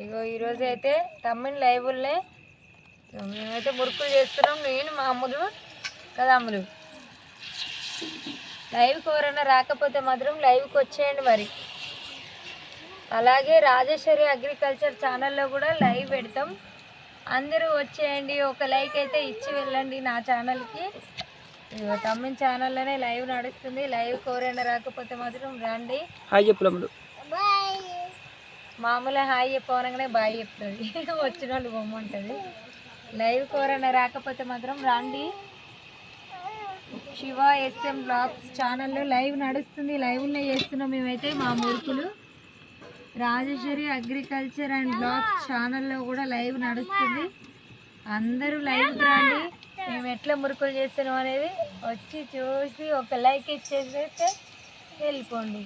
ఇగో ఈరోజు అయితే తమ్మిని లైవ్లే మేమైతే మురుకులు చేస్తున్నాం, నేను మా అమ్ములు కదా అమ్ములు. లైవ్కి ఎవరైనా రాకపోతే మాత్రం లైవ్కి వచ్చేయండి మరి. అలాగే రాజేశ్వరి అగ్రికల్చర్ ఛానల్లో కూడా లైవ్ పెడతాం, అందరూ వచ్చేయండి. ఒక లైక్ అయితే ఇచ్చి వెళ్ళండి నా ఛానల్కి. తమ్మిన ఛానల్లోనే లైవ్ నడుస్తుంది. లైవ్కి ఎవరైనా రాకపోతే మాత్రం రండి. హాయ్ చెప్పు మామూలుగా హాయ్ చెప్పవనగానే బాయ్ చెప్తుంది, వచ్చిన వాళ్ళు బొమ్మంటుంది. లైవ్కి ఎవరైనా రాకపోతే మాత్రం రండి. శివ ఎస్ఎం బ్లాగ్స్ ఛానల్లో లైవ్ నడుస్తుంది, లైవ్లో చేస్తున్నాం మేమైతే మా మురుకులు. రాజేశ్వరి అగ్రికల్చర్ అండ్ బ్లాగ్స్ ఛానల్లో కూడా లైవ్ నడుస్తుంది, అందరూ లైవ్కి రండి. మేము ఎట్లా మురుకులు చేస్తున్నాం అనేది వచ్చి చూసి ఒక లైక్ ఇచ్చేసి వెళ్ళిపోండి.